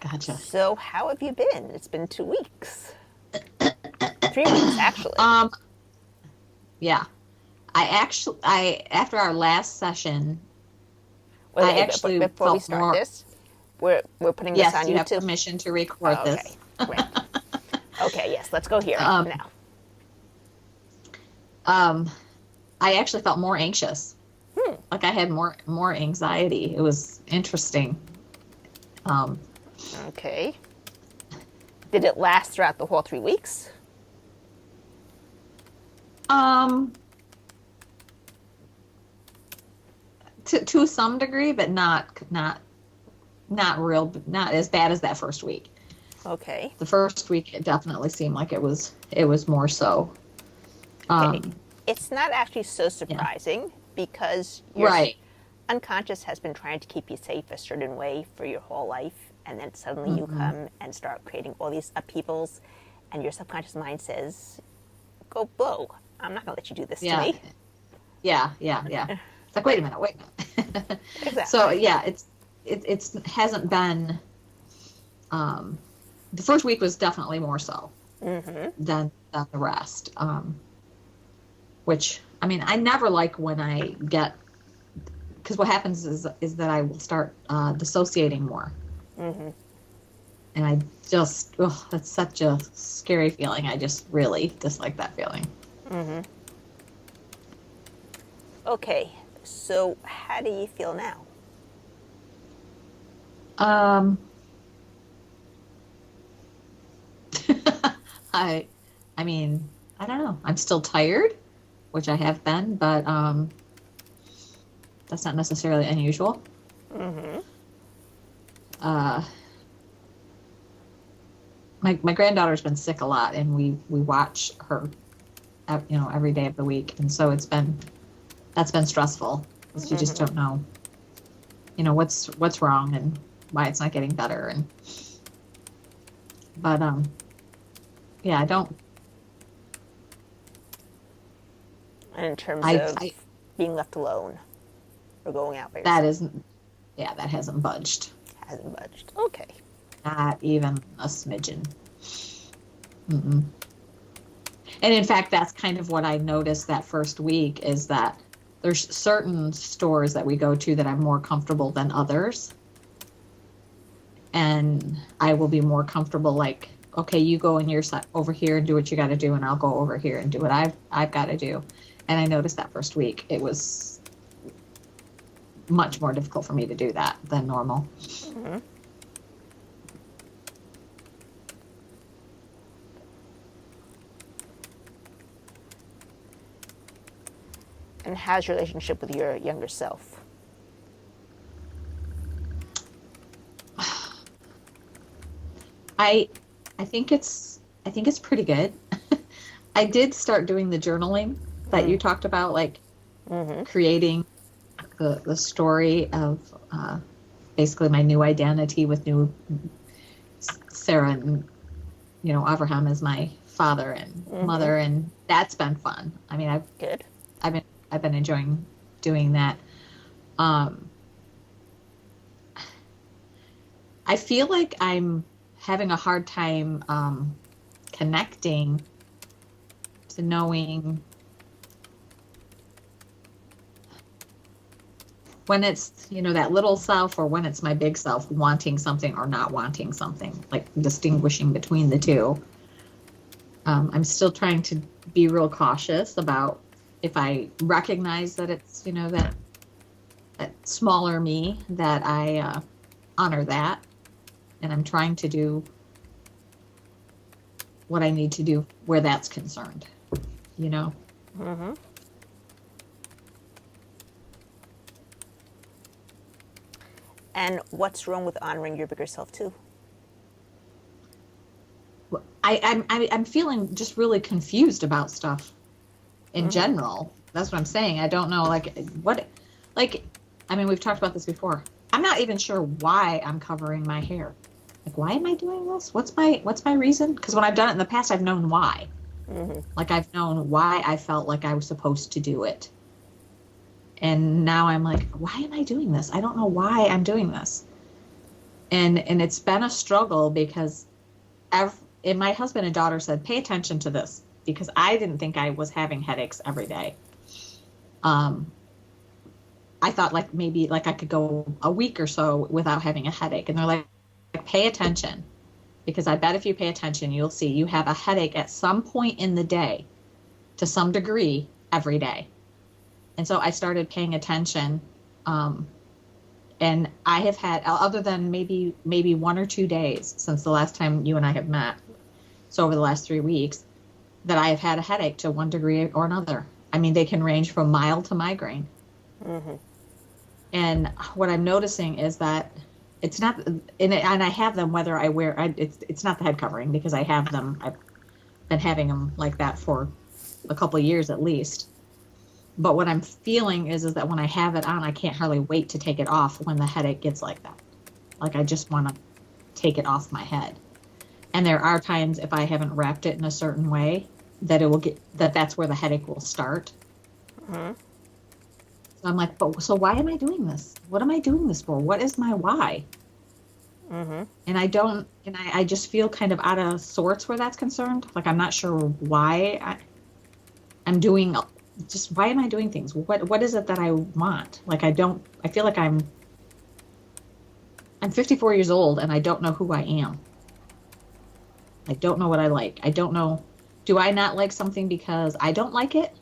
Gotcha. So, how have you been? It's been 2 weeks. 3 weeks, actually. Um, yeah. I after our last session, Wait, I wait, but actually before we felt start more. this, we're putting this Yes, on you have YouTube. permission to record Oh, okay, this. great. Okay, yes, let's go here Um, now. um, I actually felt more anxious. Hmm. Like I had more anxiety. It was interesting. Um, Okay. Did it last throughout the whole 3 weeks? um, to some degree, but not as bad as that first week. Okay. The first week, it definitely seemed like it was more so. Okay. Um, It's not actually so yeah, surprising because your right. unconscious has been trying to keep you safe a certain way for your whole life, and then suddenly you Hmm. come and start creating all these upheavals, and your subconscious mind says, "Go, whoa! I'm not gonna let you do this to Yeah, me." yeah. It's like, wait a minute, wait a minute. So Exactly. yeah, it's hasn't been. Um, the first week was definitely more so than the rest. Which I mean, I never like when I get, because what happens is that I will start dissociating more, and I just, oh, that's such a scary feeling. I just really dislike that feeling. Okay. So, how do you feel now? Um, I, I mean, I don't know. I'm still tired, which I have been, but that's not necessarily unusual. Uh, my granddaughter's been sick a lot, and we watch her, every day of the week, and so that's been stressful because you just don't know, what's wrong and why it's not getting better, but yeah, I don't. And in terms of I being left alone or going out by that yourself, isn't. Yeah, that hasn't budged. hasn't budged. Okay. Not even a smidgen. Mm-mm. And in fact, that's kind of what I noticed that first week, is that there's certain stores that we go to that I'm more comfortable than others. And I will be more comfortable, like, okay, you go in your side over here and do what you got to do, and I'll go over here and do what I've got to do. And I noticed that first week it was much more difficult for me to do that than normal. And how's your relationship with your younger self? I I think it's pretty good. I did start doing the journaling that you talked about, like creating the story of basically my new identity with new Sarah, and Abraham is my father and mother, and that's been fun. I mean, Good. I've been I've been enjoying doing that. Um, I feel like I'm having a hard time connecting to knowing when it's, that little self, or when it's my big self wanting something or not wanting something, like distinguishing between the two. I'm still trying to be real cautious about, if I recognize that it's, that smaller me, that I honor that. And I'm trying to do what I need to do where that's concerned, you know? And what's wrong with honoring your bigger self too? I'm feeling just really confused about stuff in general. That's what I'm saying. I don't know, like, I mean, we've talked about this before. I'm not even sure why I'm covering my hair. Like, why am I doing this? What's my reason? Because when I've done it in the past, I've known why. Like, I've known why I felt like I was supposed to do it. And now I'm like, why am I doing this? I don't know why I'm doing this. And it's been a struggle because and my husband and daughter said, pay attention to this, because I didn't think I was having headaches every day. I thought like maybe like I could go a week or so without having a headache. And they're like, pay attention, because I bet if you pay attention, you'll see you have a headache at some point in the day to some degree every day. And so I started paying attention. And I have had, other than maybe 1 or 2 days since the last time you and I have met, so over the last 3 weeks, that I have had a headache to one degree or another. I mean, they can range from mild to migraine. Mm-hmm. And what I'm noticing is that it's not, and I have them whether I wear, it's not the head covering, because I have them, I've been having them like that for a couple of years at least. But what I'm feeling is that when I have it on, I can't hardly wait to take it off when the headache gets like that. Like I just want to take it off my head. And there are times if I haven't wrapped it in a certain way that it will get, that's where the headache will start. Mm-hmm. So I'm like, so why am I doing this? What am I doing this for? What is my why? Mm-hmm. And I just feel kind of out of sorts where that's concerned. Like, I'm not sure why I'm doing, just why am I doing things? What is it that I want? Like, I feel like I'm 54 years old and I don't know who I am. I don't know what I like. I don't know. Do I not like something because I don't like it?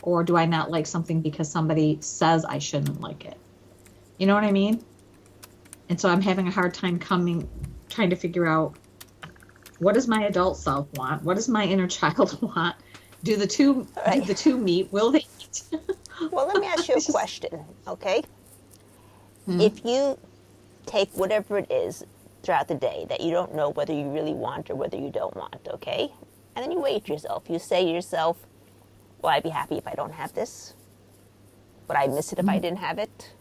Or do I not like something because somebody says I shouldn't like it? You know what I mean? And so I'm having a hard time trying to figure out, what does my adult self want? What does my inner child want? Do the two meet? Will they meet? Well, let me ask you a question, okay? Mm-hmm. If you take whatever it is throughout the day that you don't know whether you really want or whether you don't want, okay? And then you weigh it yourself. You say to yourself, will I be happy if I don't have this? Would I miss it if I didn't have it?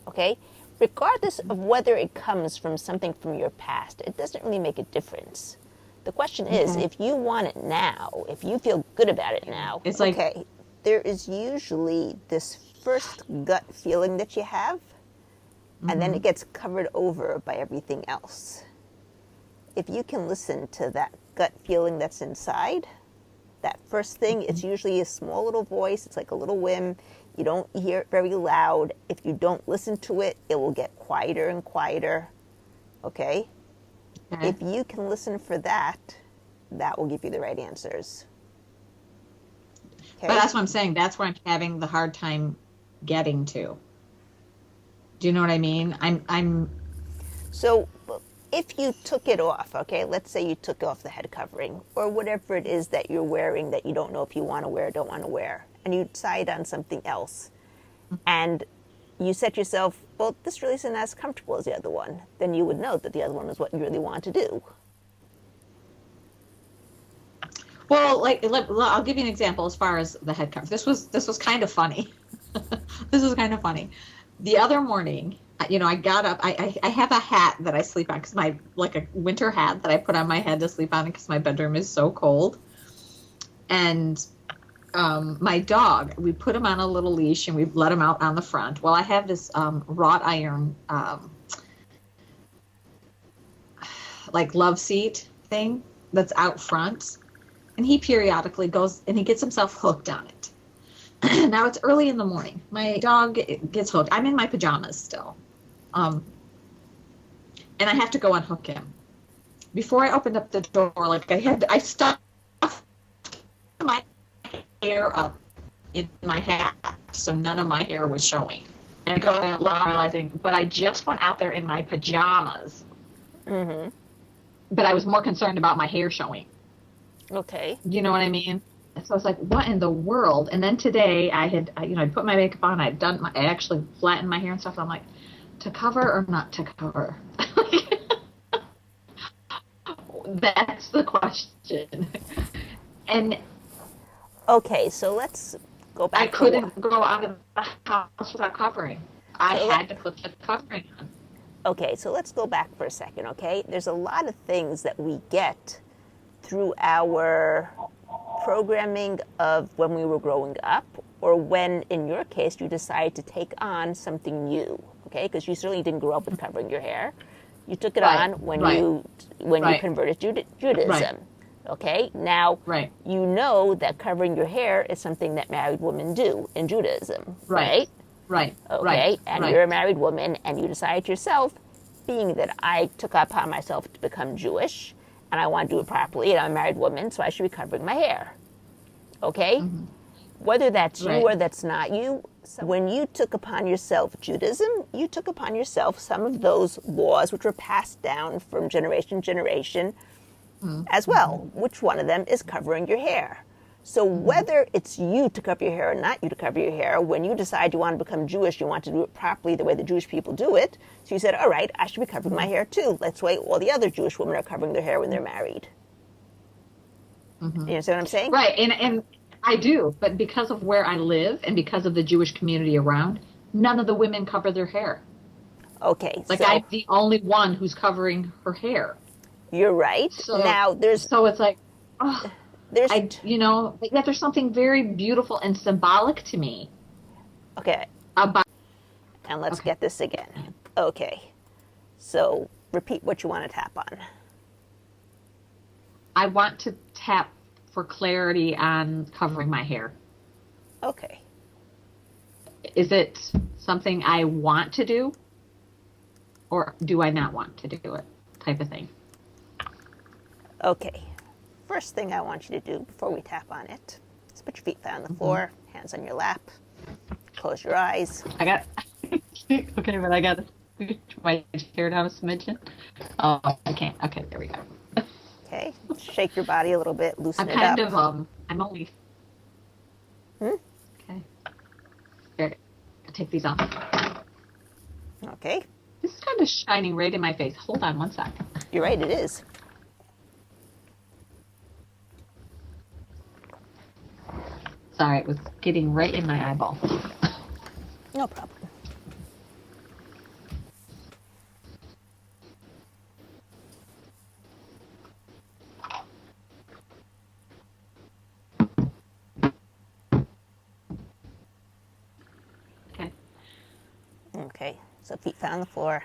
Okay? Regardless of whether it comes from something from your past, it doesn't really make a difference. The question is, if you want it now, if you feel good about it now, it's like, okay, there is usually this first gut feeling that you have, and then it gets covered over by everything else. If you can listen to that gut feeling that's inside, that first thing, it's usually a small little voice. It's like a little whim. You don't hear it very loud. If you don't listen to it, it will get quieter and quieter. Okay? If you can listen for that, that will give you the right answers. Okay? But that's what I'm saying. That's where I'm having the hard time getting to. Do you know what I mean? So if you took it off, okay, let's say you took off the head covering or whatever it is that you're wearing that you don't know if you want to wear or don't want to wear, and you decide on something else, and you said to yourself, well, this really isn't as comfortable as the other one, then you would know that the other one is what you really want to do. Well, I'll give you an example as far as the head cover. This was kind of funny. This was kind of funny. The other morning, I got up. I have a hat that I sleep on, like a winter hat that I put on my head to sleep on because my bedroom is so cold. And my dog, we put him on a little leash and we let him out on the front. Well, I have this wrought iron like love seat thing that's out front, and he periodically goes and he gets himself hooked on it. Now it's early in the morning. My dog gets hooked. I'm in my pajamas still. And I have to go unhook him. Before I opened up the door, I stuffed my hair up in my hat, so none of my hair was showing. And I go out loud realizing, but I just went out there in my pajamas. Mm-hmm. But I was more concerned about my hair showing. Okay. You know what I mean? So I was like, what in the world? And then today I'd put my makeup on. I actually flattened my hair and stuff. And I'm like, to cover or not to cover? That's the question. And okay, so let's go back. I couldn't go out of the house without covering. I had to put the covering on. Okay, so let's go back for a second, okay? There's a lot of things that we get through our programming of when we were growing up, or when, in your case, you decided to take on something new, okay? Because you certainly didn't grow up with covering your hair. You took it Right, on when right, you right, converted Judaism. right, Okay, now right, you know that covering your hair is something that married women do in Judaism, right, right? right, right, Okay, and you're a right. married woman and you decide to yourself, being that I took upon myself to become Jewish and I want to do it properly, and I'm a married woman, so I should be covering my hair. Okay? Mm-hmm. Whether that's you Right. or that's not you, when you took upon yourself Judaism, you took upon yourself some of those laws which were passed down from generation to generation as Mm-hmm. well. Which one of them is covering your hair? So Mm-hmm. whether it's you to cover your hair or not you to cover your hair, when you decide you want to become Jewish, you want to do it properly the way the Jewish people do it. So you said, all right, I should be covering my hair too. That's why all the other Jewish women are covering their hair when they're married. Mm-hmm. You understand what I'm saying? Right. And I do, but because of where I live and because of the Jewish community around, none of the women cover their hair. Okay, Like so I'm the only one who's covering her hair. you're right. So Now so it's like, oh, there's yet there's something very beautiful and symbolic to me okay, about. and let's Okay. get this again. Okay, so repeat what you want to tap on. I want to tap for clarity on covering my hair. Okay, Is it something I want to do or do I not want to do it? Type of thing. okay. First thing I want you to do before we tap on it is put your feet flat on the Hmm. floor, hands on your lap, close your eyes. I got, okay, but I got to push my hair down a smidgen. Oh, I can't. Okay, there we go. Okay, shake your body a little bit, loosen I'm it kind up. of, I'm only, okay. Here, I'll take these off. Okay, This is kind of shining right in my face. Hold on one sec. you're right, it is. Sorry, it was getting right in my eyeball. No problem. Okay. Okay, so feet flat on the floor,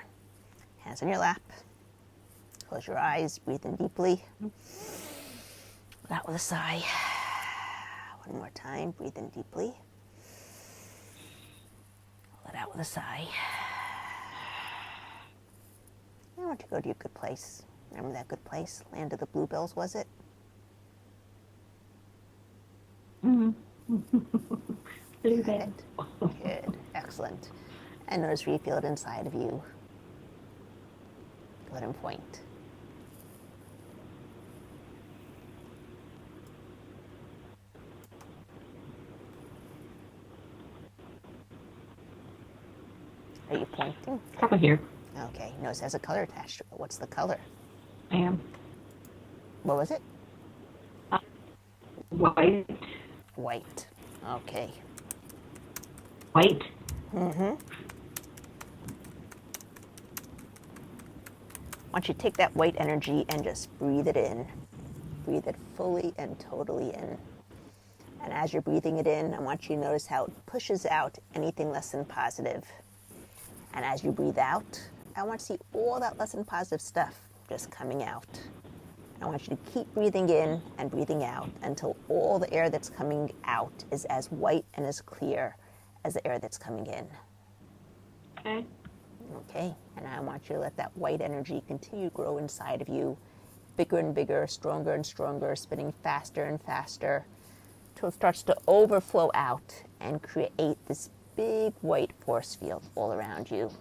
hands on your lap. Close your eyes, breathe in deeply. Let out with a sigh. One more time, breathe in deeply. Let out with a sigh. I want you to go to your good place. Remember that good place? Land of the Bluebells, was it? Mm-hmm. Good. Good. Excellent. And notice where you feel it inside of you. Go ahead and point. Are you pointing? Over here. Okay. Notice there's a color attached to it. What's the color? I am. What was it? White. White. Okay. White. I want you to take that white energy and just breathe it in. Breathe it fully and totally in. And as you're breathing it in, I want you to notice how it pushes out anything less than positive. And as you breathe out, I want to see all that less than positive stuff just coming out. I want you to keep breathing in and breathing out until all the air that's coming out is as white and as clear as the air that's coming in. Okay. Okay, and I want you to let that white energy continue to grow inside of you, bigger and bigger, stronger and stronger, spinning faster and faster, till it starts to overflow out and create this big white force field all around you.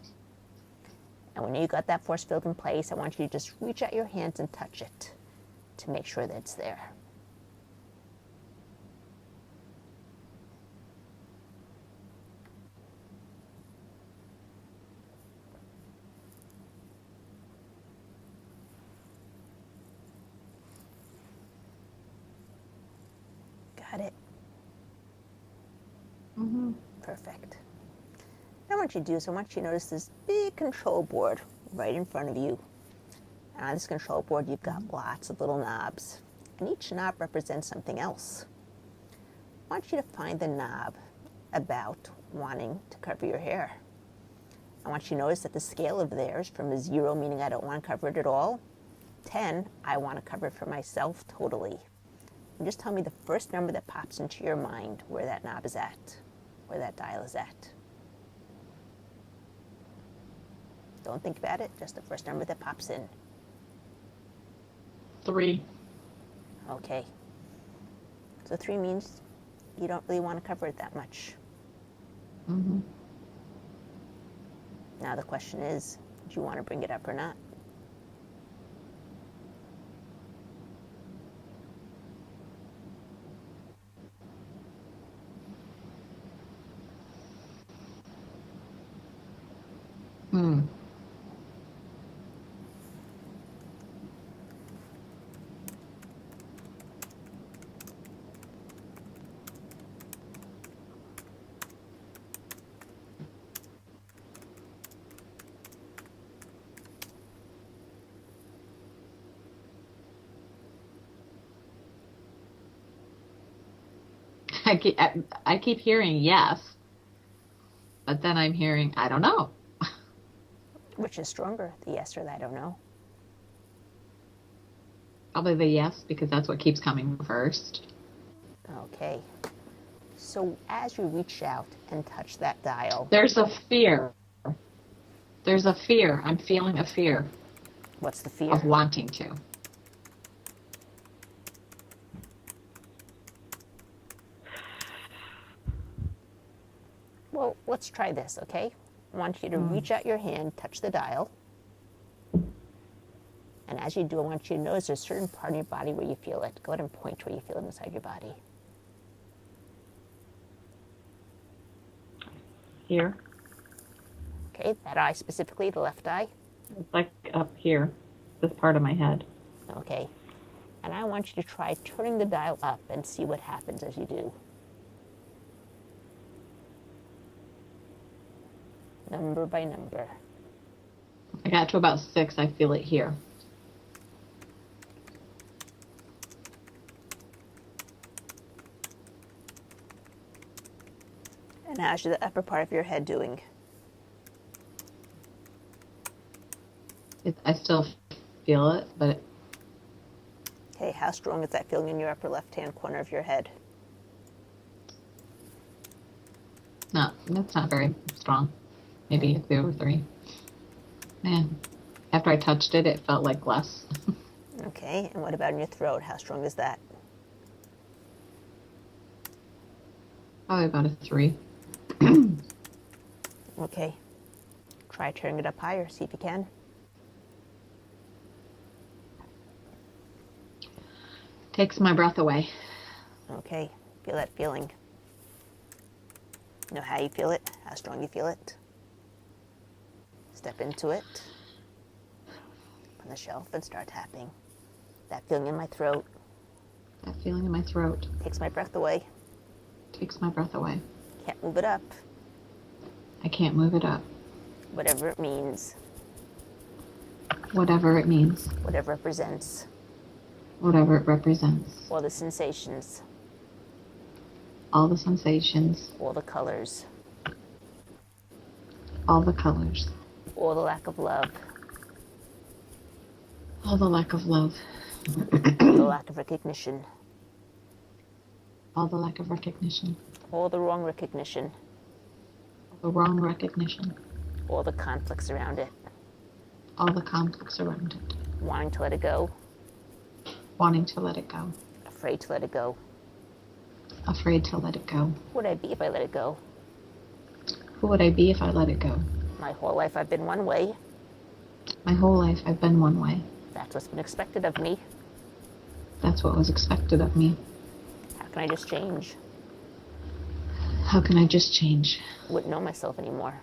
And when you got that force field in place, I want you to just reach out your hands and touch it to make sure that it's there. Got it? Mm-hmm. Perfect. Now what you do is I want you to notice this big control board right in front of you. And on this control board, you've got lots of little knobs. And each knob represents something else. I want you to find the knob about wanting to cover your hair. I want you to notice that the scale of theirs from a 0, meaning I don't want to cover it at all, 10, I want to cover it for myself totally. And just tell me the first number that pops into your mind where that knob is at, where that dial is at. Don't think about it, just the first number that pops in. 3. Okay. So 3 means you don't really want to cover it that much. Mm-hmm. Now the question is, do you want to bring it up or not? Hmm. I keep hearing yes, but then I'm hearing I don't know. Which is stronger, the yes or the I don't know? Probably the yes, because that's what keeps coming first. Okay. So as you reach out and touch that dial, There's a fear. There's a fear. I'm feeling a fear what's the fear? of wanting to. Well, let's try this, okay? I want you to reach out your hand, touch the dial. And as you do, I want you to notice there's a certain part of your body where you feel it. Go ahead and point where you feel it inside your body. Here. Okay, that eye specifically, the left eye. It's like up here, this part of my head. Okay. And I want you to try turning the dial up and see what happens as you do. Number by number. I got to about 6. I feel it here. And how's the upper part of your head doing? I still feel it, but Okay, how strong is that feeling in your upper left-hand corner of your head? that's not very strong. Maybe a 2 or 3. Man, after I touched it, it felt like less. Okay, and what about in your throat? How strong is that? Probably about a 3. Okay, try turning it up higher, see if you can. Takes my breath away. Okay, feel that feeling. Know how you feel it, how strong you feel it. Step into it on the shelf and start tapping. That feeling in my throat That feeling in my throat takes my breath away. takes my breath away. Can't move it up, I can't move it up. whatever it means, Whatever it means. whatever it represents, Whatever it represents. all the sensations, All the sensations. all the colors, All the colors. all the lack of love, All the lack of love. all the lack of recognition, All the lack of recognition. all the wrong recognition, All the wrong recognition. all the conflicts around it, All the conflicts around it. wanting to let it go, Wanting to let it go. afraid to let it go. Afraid to let it go. Who would I be if I let it go? Who would I be if I let it go? My whole life I've been one way. My whole life I've been one way. That's what's been expected of me. That's what was expected of me. How can I just change? How can I just change? I wouldn't know myself anymore.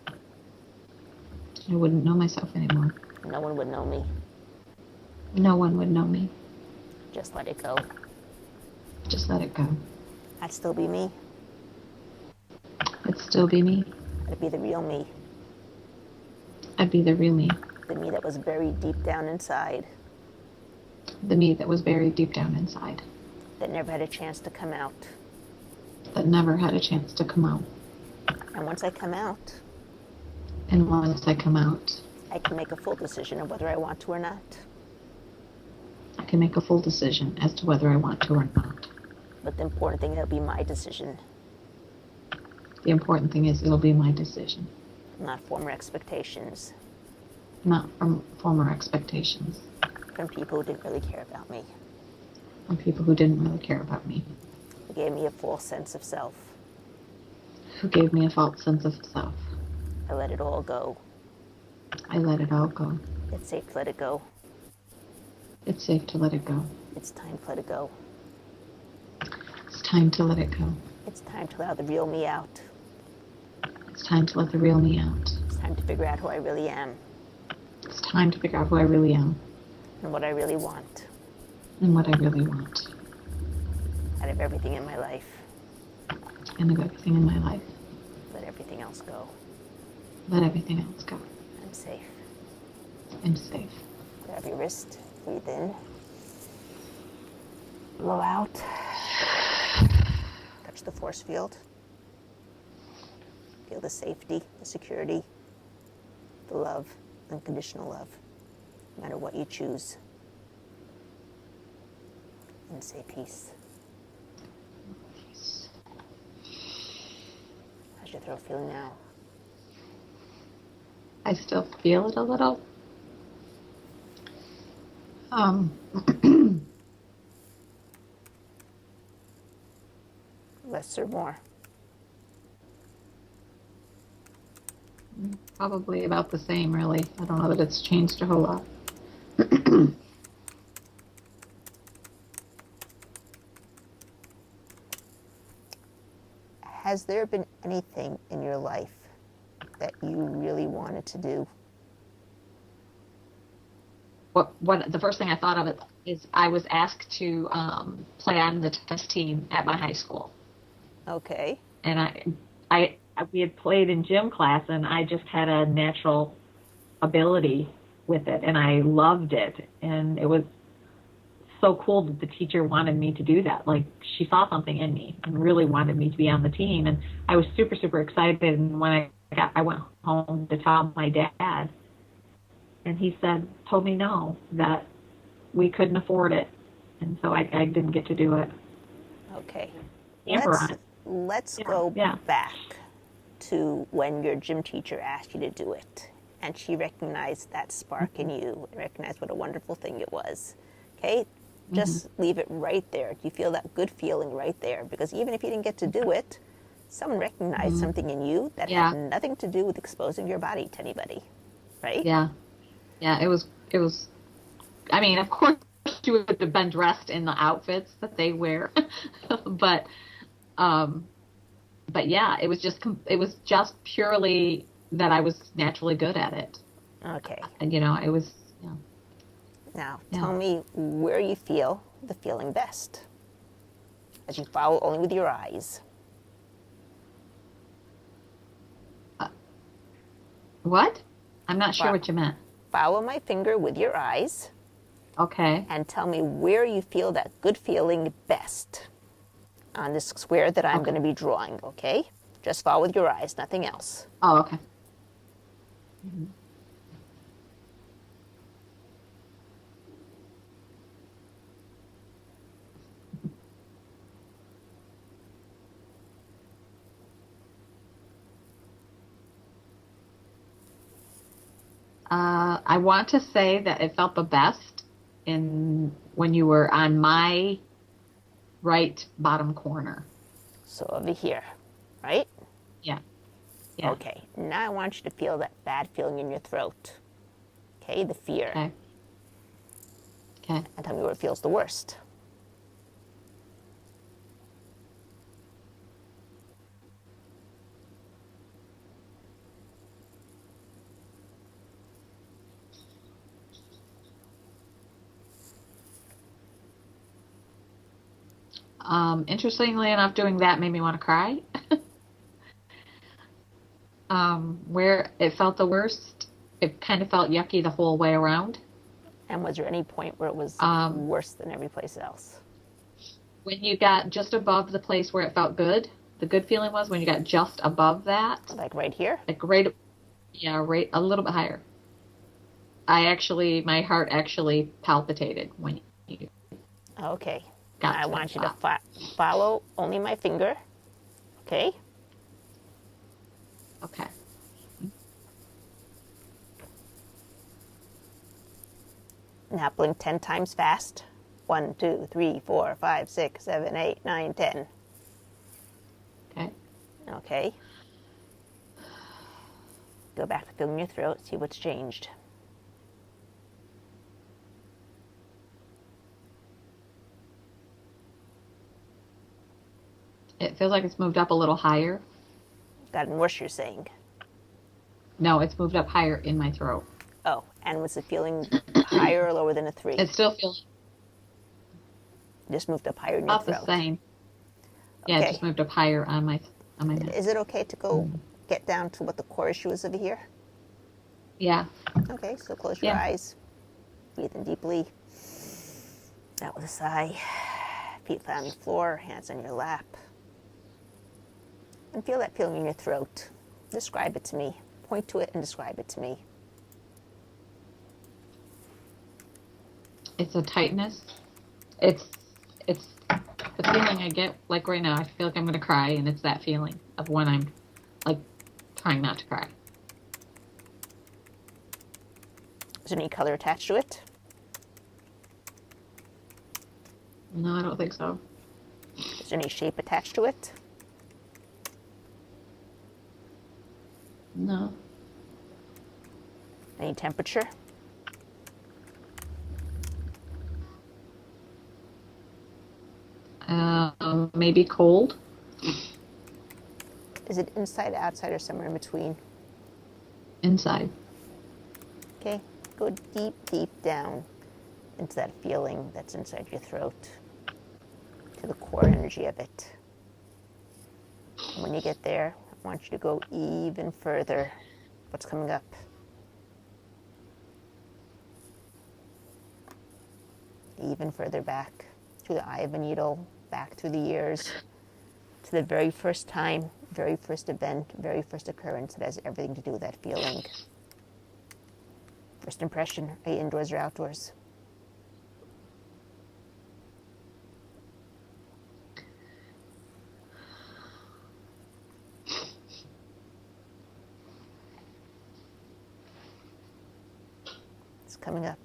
I wouldn't know myself anymore. No one would know me. No one would know me. Just let it go. Just let it go. I'd still be me. It'd still be me. I'd be the real me. I'd be the real me. The me that was very deep down inside. The me that was buried deep down inside. That never had a chance to come out. That never had a chance to come out. And once I come out, And once I come out, I can make a full decision of whether I want to or not. I can make a full decision as to whether I want to or not. But the important thing, it'll be my decision. The important thing is it'll be my decision. Not former expectations. Not from former expectations. From people who didn't really care about me. From people who didn't really care about me. Who gave me a false sense of self. Who gave me a false sense of self. I let it all go. I let it all go. It's safe to let it go. It's safe to let it go. It's time to let it go. It's time to let it go. It's time to allow the real me out. It's time to let the real me out. It's time to figure out who I really am. It's time to figure out who I really am. And what I really want. And what I really want. Out of everything in my life. And of everything in my life. Let everything else go. Let everything else go. I'm safe. I'm safe. Grab your wrist. Breathe in. Blow out. Touch the force field. Feel the safety, the security, the love, unconditional love, no matter what you choose. And say peace. Peace. How's your throat feeling now? I still feel it a little. Less or more? Probably about the same, really. I don't know that it's changed a whole lot. Has there been anything in your life that you really wanted to do? What the first thing I thought of it is I was asked to play on the tennis team at my high school. Okay. And we had played in gym class, and I just had a natural ability with it, and I loved it. And it was so cool that the teacher wanted me to do that. Like, she saw something in me and really wanted me to be on the team. And I was super, super excited. And when I went home to tell my dad, and he told me no, that we couldn't afford it. And so I didn't get to do it. Okay. Let's go back to when your gym teacher asked you to do it, and she recognized that spark in you, and recognized what a wonderful thing it was. Okay? Just leave it right there. You feel that good feeling right there, because even if you didn't get to do it, someone recognized something in you that had nothing to do with exposing your body to anybody, right? Yeah. Yeah, it was, I mean, of course you would have been dressed in the outfits that they wear, but yeah, it was just purely that I was naturally good at it. Okay. And, it was, Now, tell me where you feel the feeling best, as you follow only with your eyes. What? I'm not sure what you meant. Follow my finger with your eyes. Okay. And tell me where you feel that good feeling best on this square that I'm going to be drawing, okay? Just follow with your eyes, nothing else. Oh, okay. I want to say that it felt the best when you were on my right bottom corner. So over here, right? Yeah. Okay, now I want you to feel that bad feeling in your throat. Okay, the fear. Okay. And tell me where it feels the worst. Interestingly enough, doing that made me want to cry. Where it felt the worst, it kind of felt yucky the whole way around. And was there any point where it was worse than every place else? When you got just above the place where it felt good, the good feeling was when you got just above that. Like right here? Like right, Yeah, right, a little bit higher. My heart actually palpitated when you Okay. Now got I to that want you to spot. follow only my finger. Okay. Okay. Now blink 10 times fast. 1, 2, 3, 4, 5, 6, 7, 8, 9, 10. Okay. Okay. Go back to feeling your throat, see what's changed. It feels like it's moved up a little higher. Gotten worse, you're saying. No, it's moved up higher in my throat. Oh, and was the feeling higher or lower than a 3? It's still feeling Just moved up higher in your about the throat. same. Yeah, it just Okay. moved up higher on my neck. Is it okay to go get down to what the core issue is over here? Yeah. Okay, so close your Yeah. eyes. Breathe in deeply. Out with a sigh. Feet flat on the floor, hands on your lap. And feel that feeling in your throat. Describe it to me. Point to it and describe it to me. It's a tightness. It's the feeling I get like right now. I feel like I'm gonna cry, and it's that feeling of when I'm like trying not to cry. Is there any color attached to it? No, I don't think so. Is there any shape attached to it? No. Any temperature? Maybe cold. Is it inside, outside, or somewhere in between? Inside. Okay, go deep, deep down into that feeling that's inside your throat, to the core energy of it. And when you get there, I want you to go even further. What's coming up? Even further back, through the eye of a needle, back through the ears, to the very first time, very first event, very first occurrence that has everything to do with that feeling. First impression, are you indoors or outdoors? It's coming up.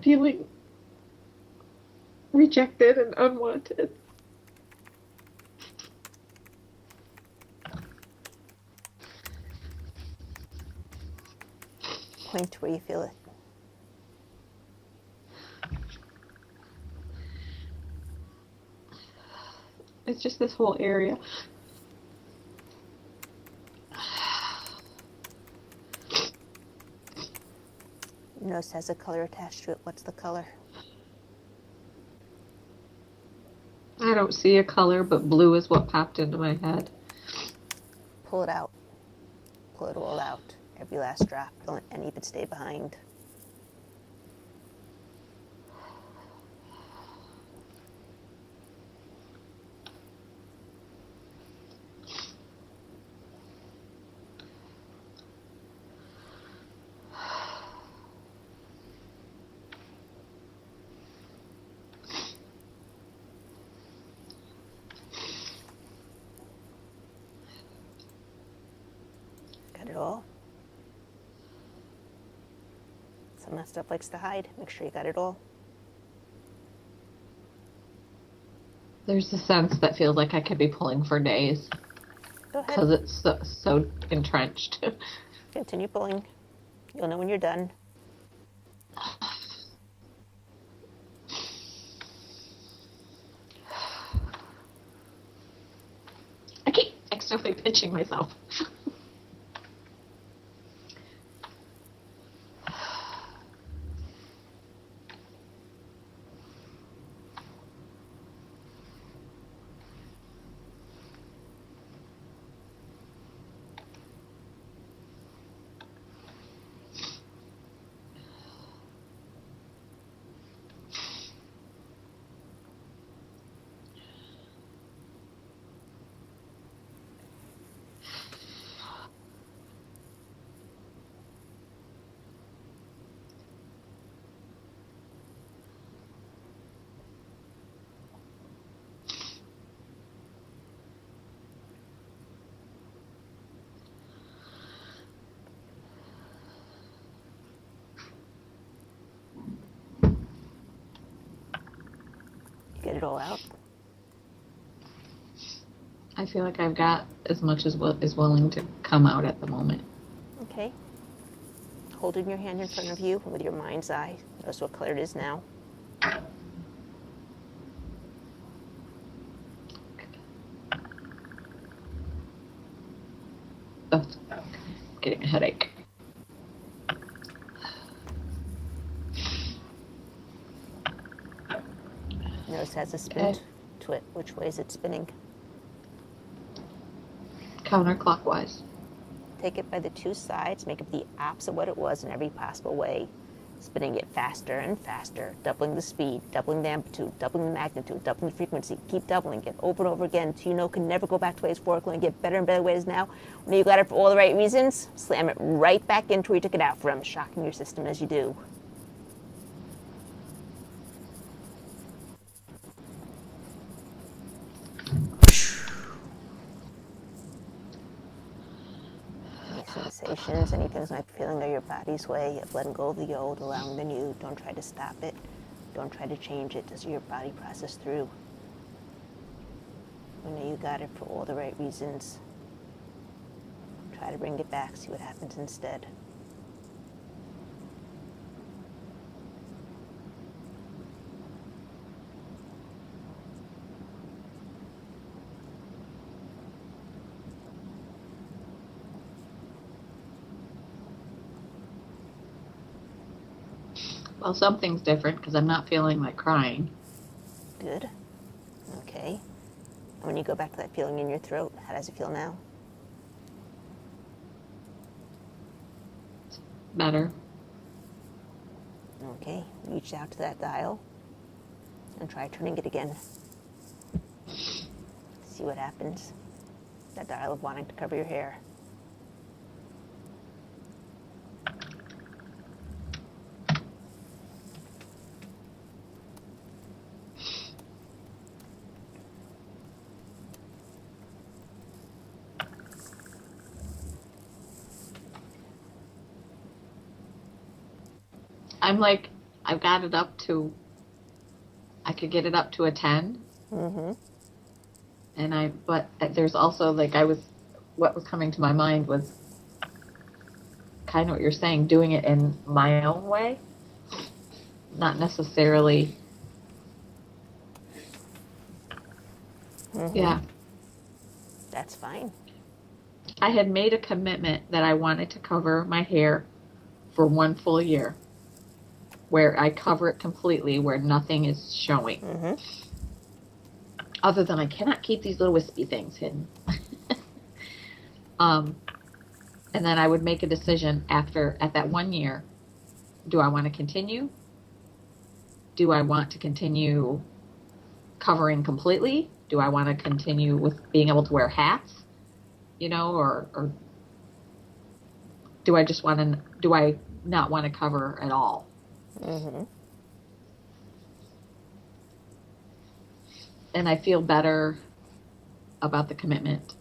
Feeling rejected and unwanted. Point to where you feel it. It's just this whole area. Notice it has a color attached to it. What's the color? I don't see a color, but blue is what popped into my head. Pull it out. Pull it all out. Every last drop. Don't let any of it stay behind. Got it all? Some of that stuff likes to hide. Make sure you got it all. There's a sense that feels like I could be pulling for days Go ahead. because it's so entrenched. Continue pulling. You'll know when you're done. I keep externally pinching myself. it all out. I feel like I've got as much as what is willing to come out at the moment. Okay. Holding your hand in front of you with your mind's eye. Notice what color it is now. Oh, getting a headache. Notice as it spins. Which way is it spinning? Counterclockwise. Take it by the two sides, make it the opposite of what it was in every possible way. Spinning it faster and faster, doubling the speed, doubling the amplitude, doubling the magnitude, doubling the frequency. Keep doubling it over and over again until you know it can never go back to the way it's working and get better and better ways now. When you got it for all the right reasons, slam it right back into where you took it out from, shocking your system as you do. Sensations, anything that might be feeling of your body's way of letting go of the old, allowing the new. Don't try to stop it. Don't try to change it. Just your body process through. You know you got it for all the right reasons. Try to bring it back, see what happens instead. Well, something's different because I'm not feeling like crying. Good. Okay. And when you go back to that feeling in your throat, how does it feel now? Better. Okay. Reach out to that dial and try turning it again. See what happens. That dial of wanting to cover your hair. I'm like, I've got it up to, I could get it up to a 10. Mm-hmm. But there's also like, what was coming to my mind was kind of what you're saying, doing it in my own way. Not necessarily. Mm-hmm. Yeah. That's fine. I had made a commitment that I wanted to cover my hair for 1 full year, where I cover it completely, where nothing is showing. Mm-hmm. Other than I cannot keep these little wispy things hidden. And then I would make a decision at that 1 year. Do I want to continue? Do I want to continue covering completely? Do I want to continue with being able to wear hats? Or do I not want to cover at all? Mm-hmm. And I feel better about the commitment.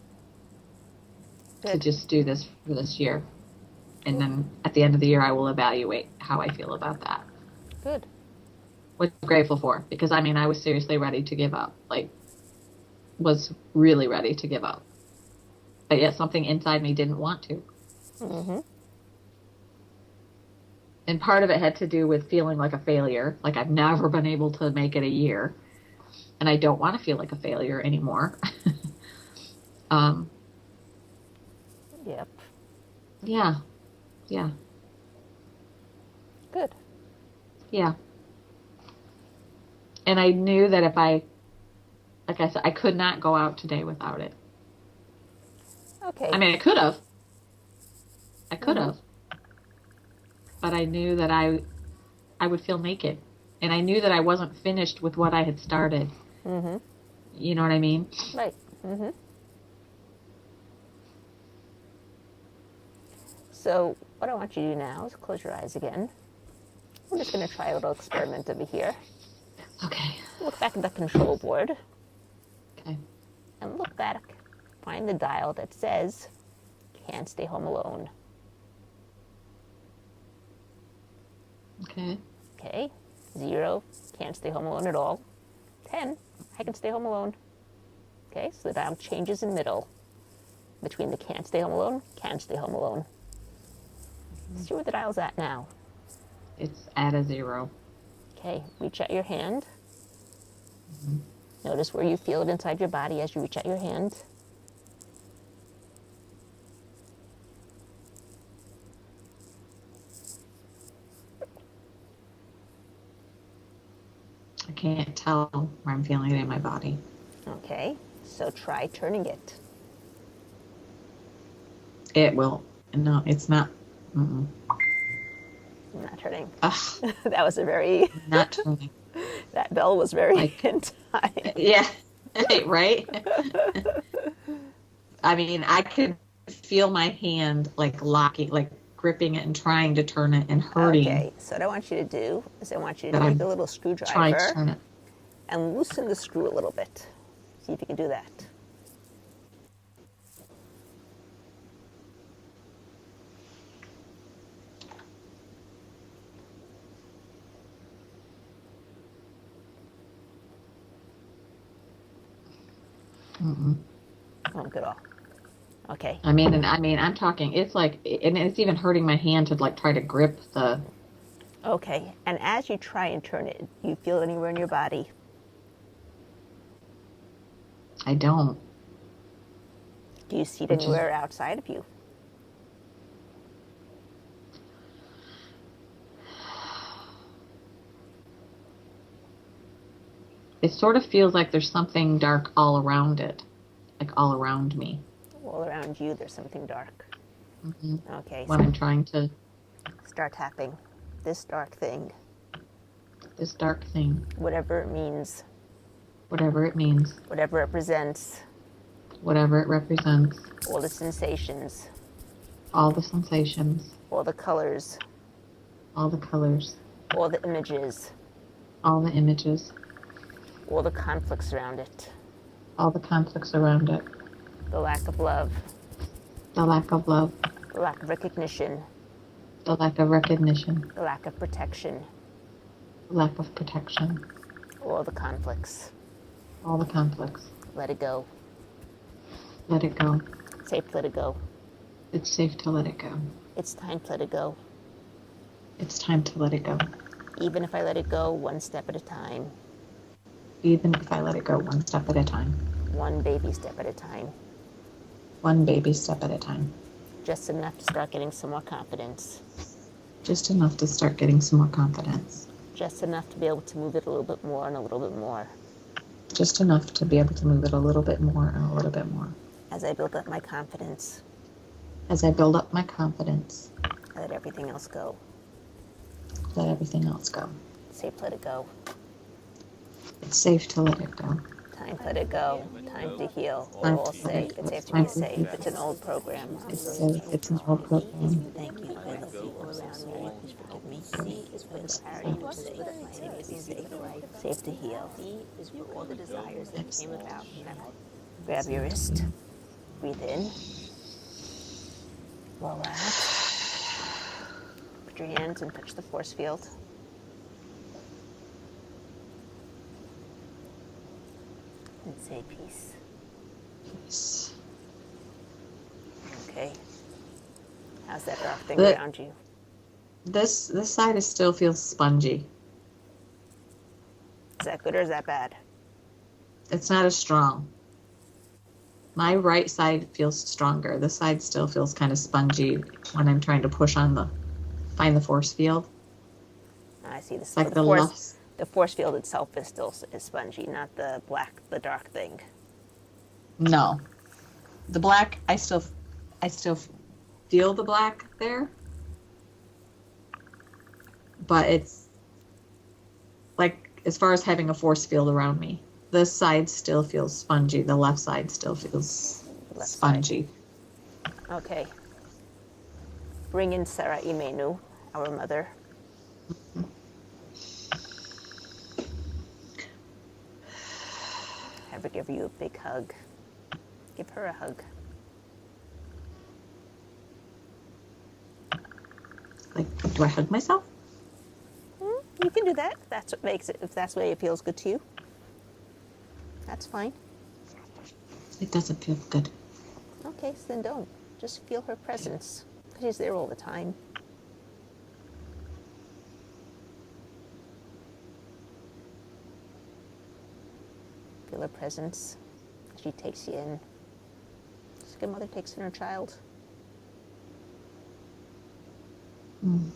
Good. To just do this for this year. And then at the end of the year, I will evaluate how I feel about that. Good. Which I'm grateful for, because I was seriously ready to give up. Was really ready to give up. But yet something inside me didn't want to. Mm-hmm. And part of it had to do with feeling like a failure. Like I've never been able to make it a year. And I don't want to feel like a failure anymore. Yep. Yeah. Yeah. Good. Yeah. And I knew that if like I said, I could not go out today without it. Okay. I could have. I could have. But I knew that I would feel naked. And I knew that I wasn't finished with what I had started. Mm-hmm. You know what I mean? Right. Mm-hmm. So what I want you to do now is close your eyes again. We're just going to try a little experiment over here. Okay. Look back at the control board. Okay. And look back. Find the dial that says, can't stay home alone. Okay. Okay. 0, can't stay home alone at all. 10, I can stay home alone. Okay, so the dial changes in middle between the can't stay home alone, can stay home alone. See where the dial's at now. It's at a 0. Okay, reach out your hand. Notice where you feel it inside your body as you reach out your hand. I can't tell where I'm feeling it in my body. Okay, so try turning it. It will. No, it's not. Mm-mm. I'm not turning. Ugh, That was a very, not turning. that bell was very Like, in time. yeah, right? I mean, I could feel my hand like locking, like gripping it and trying to turn it and hurting. Okay, so what I want you to do is I want you to But take I'm a little trying to screwdriver turn it. and loosen the screw a little bit. See if you can do that. Mm-mm. Won't get off. Okay. I mean, I'm talking. It's like, and it's even hurting my hand to like try to grip the. Okay, and as you try and turn it, do you feel it anywhere in your body? I don't. Do you see it Which is- anywhere outside of you? It sort of feels like there's something dark all around it, like all around me. All around you, there's something dark. Mm-hmm. Okay, When I'm trying to. start tapping this dark thing, This dark thing, whatever it means, whatever it means, whatever it represents, whatever it represents, all the sensations, all the sensations, all the colors, all the colors, all the images, all the images, all the conflicts around it, all the conflicts around it, the lack of love, the lack of love, the lack of recognition, the lack of recognition, the lack of protection, the lack of protection, all the conflicts. all the conflicts. Let it go. Let it go. It's safe to let it go. It's safe to let it go. It's time to let it go. It's time to let it go. Even if I let it go one step at a time, Even if I let it go one step at a time. one baby step at a time, One baby step at a time. just enough to start getting some more confidence, Just enough to start getting some more confidence. just enough to be able to move it a little bit more and a little bit more. Just enough to be able to move it a little bit more and a little bit more. As I build up my confidence, As I build up my confidence, I let everything else go. let everything else go. Safe to let it go. It's safe to let it go. Time to let it go. Time to heal. We're Time all to let safe. it It's go. safe to Time be to safe. heal. It's an old program. It's safe. It's an old program. Thank you for the people around me. Please forgive me. C is for the clarity to be safe. Safe to heal. D is for all the desires that came about. Grab your wrist. Breathe in. Blow out. Put your hands and touch the force field. And say peace. Peace. Okay. How's that dark thing The- around you? This side is still feels spongy. Is that good or is that bad? It's not as strong. My right side feels stronger. This side still feels kind of spongy when I'm trying to push on find the force field. I see this. It's like the left. The force field itself is still is spongy, not the dark thing. No, the black. I still feel the black there, but it's like as far as having a force field around me. This side still feels spongy. The left side still feels Left spongy. Okay. Bring in Sarah Imenu, our mother. Have her give you a big hug. Give her a hug. Like, do I hug myself? You can do that. That's what makes it. If that's the way it feels good to you. That's fine. It doesn't feel good. Okay, so then don't. Just feel her presence, because she's there all the time. Feel her presence. She takes you in. Just like a mother takes in her child. Mm.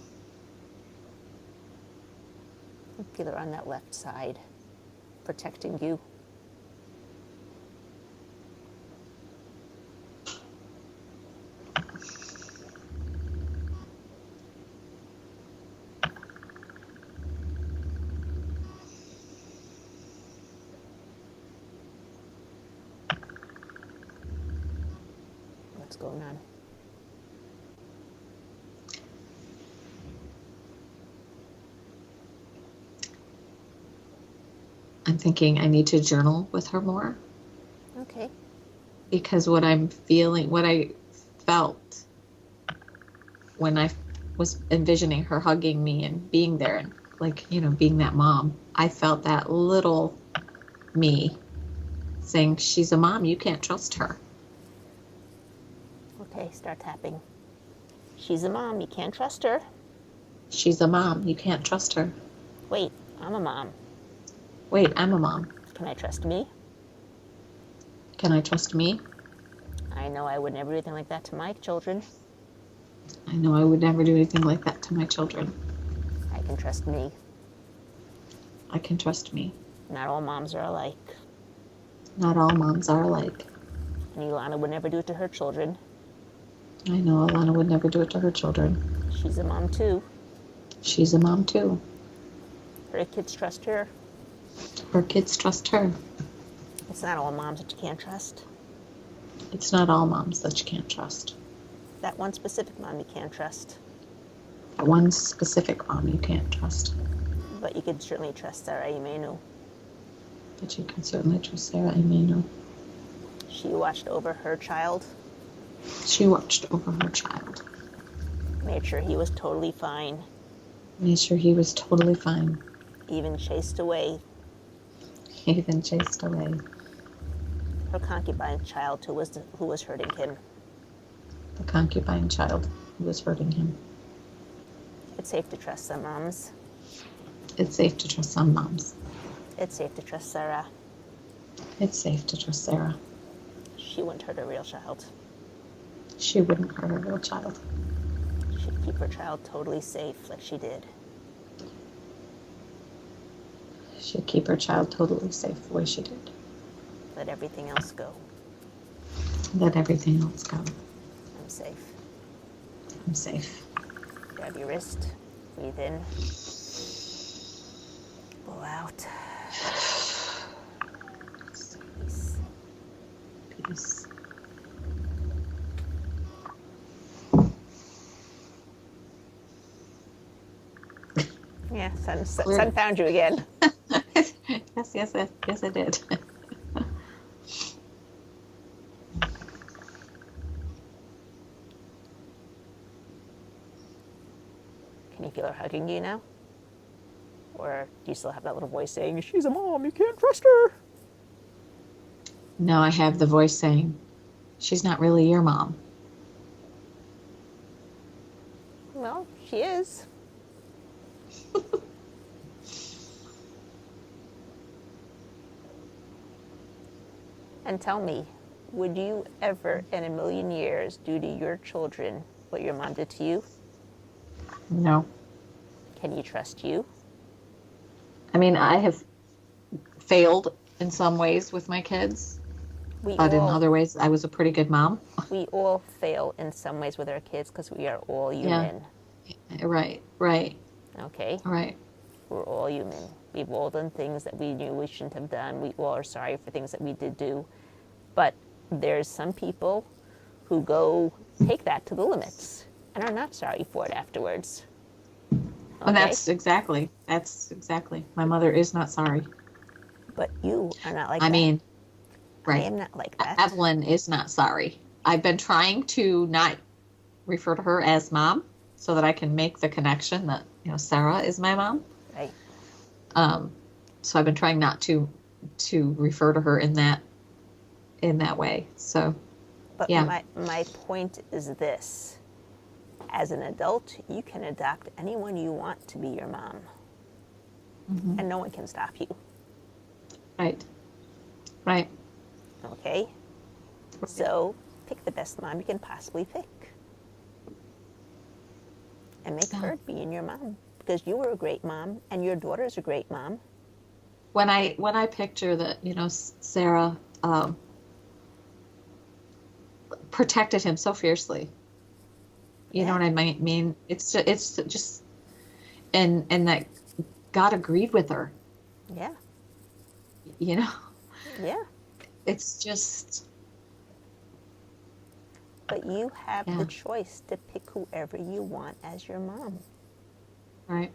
And feel her on that left side, protecting you. What's going on? I'm thinking I need to journal with her more. Okay. Because what I'm feeling, what I felt when I was envisioning her hugging me and being there and like, you know, being that mom, I felt that little me saying, she's a mom, you can't trust her. Okay, start tapping. She's a mom, you can't trust her. She's a mom, you can't trust her. Wait, I'm a mom. Wait, I'm a mom. Can I trust me? Can I trust me? I know I would never do anything like that to my children. I know I would never do anything like that to my children. I can trust me. I can trust me. Not all moms are alike. Not all moms are alike. And Ilana would never do it to her children. I know Alana would never do it to her children. She's a mom too. She's a mom too. Her kids trust her. Her kids trust her. It's not all moms that you can't trust. It's not all moms that you can't trust. That one specific mom you can't trust. That one specific mom you can't trust. But you can certainly trust Sarah Imenu. But you can certainly trust Sarah Imenu. She watched over her child. She watched over her child. Made sure he was totally fine. Made sure he was totally fine. Even chased away Even chased away her concubine child who was hurting him. the concubine child who was hurting him. It's safe to trust some moms. It's safe to trust some moms. It's safe to trust Sarah. It's safe to trust Sarah. She wouldn't hurt a real child. She wouldn't hurt a real child. She'd keep her child totally safe like she did. She'd keep her child totally safe the way she did. Let everything else go. Let everything else go. I'm safe. I'm safe. Grab your wrist. Breathe in. Blow out. Peace. Peace. Yeah, sun found you again. Yes, I did. Can you feel her hugging you now? Or do you still have that little voice saying, she's a mom, you can't trust her? No, I have the voice saying, she's not really your mom. Well, she is. And tell me, would you ever in a million years do to your children what your mom did to you? No. Can you trust you? I mean, I have failed in some ways with my kids, but in other ways, I was a pretty good mom. We all fail in some ways with our kids because we are all human. Yeah. Right. Okay? Right. We're all human. We've all done things that we knew we shouldn't have done. We all are sorry for things that we did do. But there's some people who go take that to the limits and are not sorry for it afterwards. Okay? Well, that's exactly. My mother is not sorry. But you are not like that. I mean, right. I am not like that. Evelyn is not sorry. I've been trying to not refer to her as mom so that I can make the connection that, Sarah is my mom. Right. So I've been trying not to to refer to her in that way. So, But yeah. my point is this. As an adult, you can adopt anyone you want to be your mom. Mm-hmm. And no one can stop you. Right. Right. Okay? So pick the best mom you can possibly pick. And make her being your mom. Because you were a great mom, and your daughter's a great mom. When I picture that, Sarah protected him so fiercely. You know what I mean? It's just and that God agreed with her. Yeah. Yeah. It's just. But you have the choice to pick whoever you want as your mom. Right.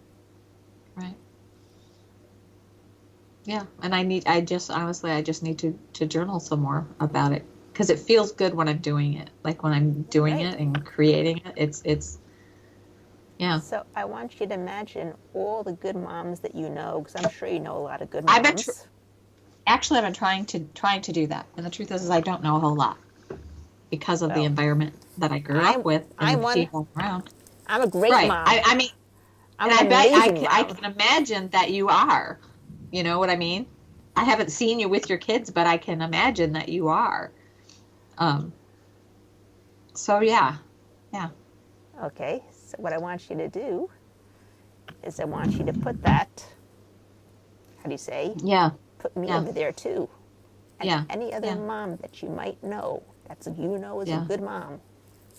Yeah, and I just need to journal some more about it, because it feels good when I'm doing it. Like when I'm doing it and creating it, it's yeah. So I want you to imagine all the good moms that you know, because I'm sure you know a lot of good moms. Actually, I've been trying to do that, and the truth is I don't know a whole lot because of the environment that I grew up with and the people around. I'm a great mom. I mean, I'm and an amazing I mom. can imagine that you are. You know what I mean? I haven't seen you with your kids, but I can imagine that you are. So yeah. Okay, so what I want you to do is I want you to put that, how do you say? Yeah. Put me over there too. And any other Yeah. mom that you might know, is a good mom,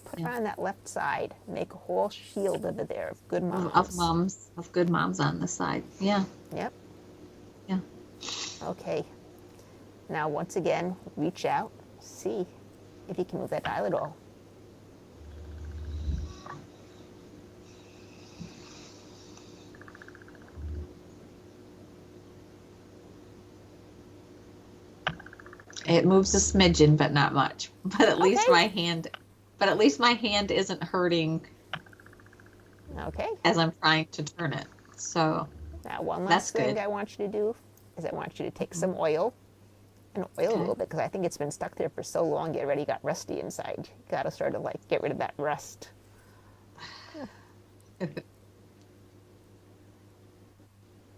put her on that left side. Make a whole shield over there of good moms. Of good moms on the side. Yeah. Yep. Yeah. Okay. Now, once again, reach out, see if you can move that dial at all. It moves a smidgen, but not much. But at least my hand isn't hurting. Okay. As I'm trying to turn it. So now, one last thing I want you to do is I want you to take some oil and oil a little bit, because I think it's been stuck there for so long, it already got rusty inside. You got to sort of get rid of that rust.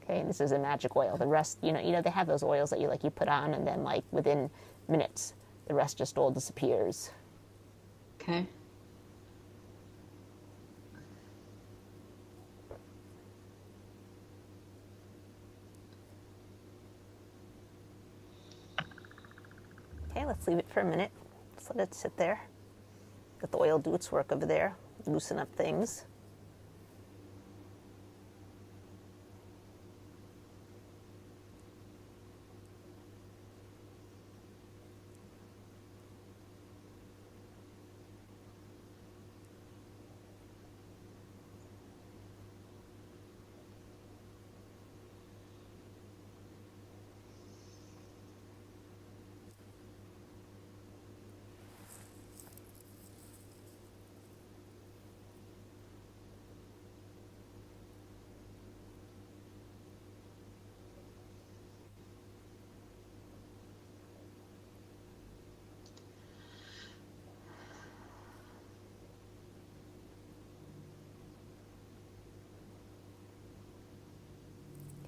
Okay, and this is a magic oil. The rest, they have those oils that you put on, and then within minutes, the rest just all disappears. Okay. Okay, let's leave it for a minute. Just let it sit there. Let the oil do its work over there. Loosen up things.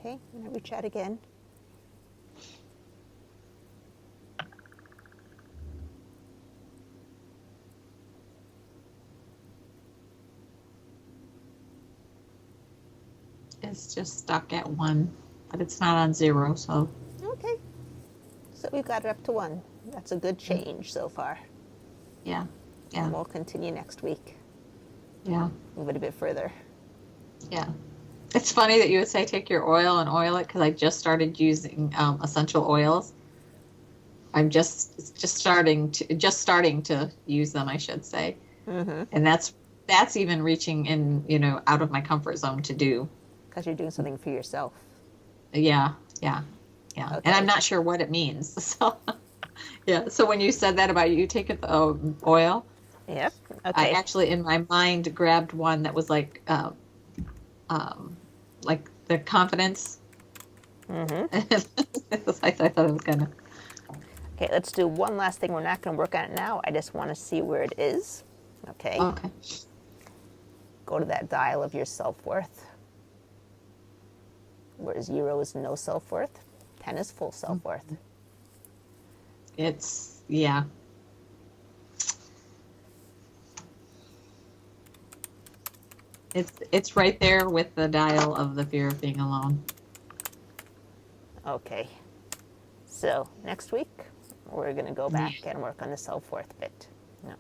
Okay, I'm going to reach out again. It's just stuck at 1, but it's not on 0, so. Okay. So we've got it up to 1. That's a good change so far. Yeah. And we'll continue next week. Yeah. Move it a bit further. Yeah. It's funny that you would say take your oil and oil it, because I just started using essential oils. I'm just starting to use them, I should say. Mm-hmm. And that's even reaching in, out of my comfort zone to do. Because you're doing something for yourself. Yeah. Okay. And I'm not sure what it means. So, yeah. So when you said that about you taking the oil, yep. Okay. I actually in my mind grabbed one that was like the confidence I thought it was kind of. Okay, let's do one last thing. We're not going to work on it now. I just want to see where it is. Okay. Okay. Go to that dial of your self-worth, where 0 is no self-worth, 10 is full self-worth. Yeah. It's right there with the dial of the fear of being alone. Okay. So next week, we're going to go back and work on the self-worth bit.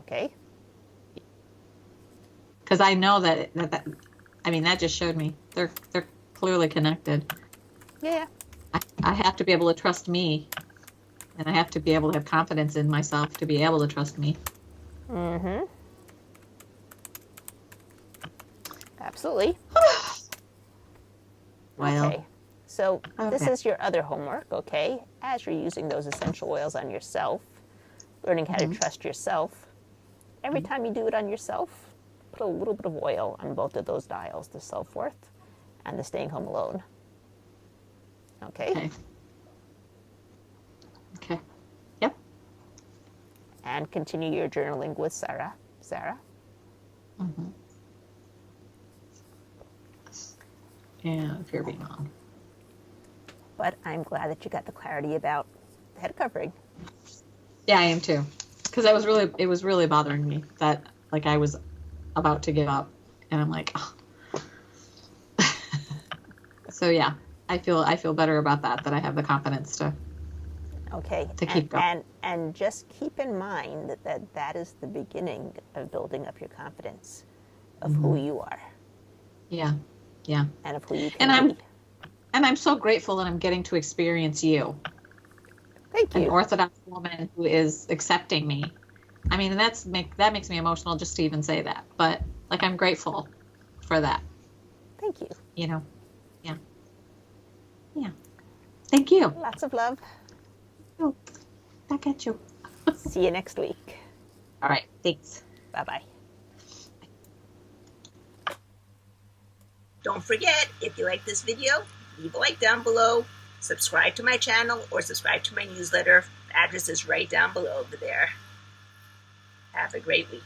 Okay? Because I know that just showed me they're clearly connected. Yeah. I have to be able to trust me, and I have to be able to have confidence in myself to be able to trust me. Mm-hmm. Absolutely. Well, okay. So this is your other homework, okay? As you're using those essential oils on yourself, learning how to trust yourself, every time you do it on yourself, put a little bit of oil on both of those dials, the self-worth and the staying home alone. Okay? Okay. Yep. And continue your journaling with Sarah. Mm-hmm. And fear of being alone. But I'm glad that you got the clarity about the head covering. Yeah, I am too. Because it was really bothering me that like I was about to give up, and I'm like, oh. So yeah, I feel better about that I have the confidence to keep going. And just keep in mind that is the beginning of building up your confidence of who you are. Yeah. Yeah. And of who you can be. And I'm so grateful that I'm getting to experience you. Thank you. An Orthodox woman who is accepting me. I mean, that makes me emotional just to even say that. But like, I'm grateful for that. Thank you. You know? Yeah. Yeah. Thank you. Lots of love. Oh, back at you. See you next week. All right. Thanks. Bye-bye. Don't forget, if you like this video, leave a like down below, subscribe to my channel, or subscribe to my newsletter. The address is right down below over there. Have a great week.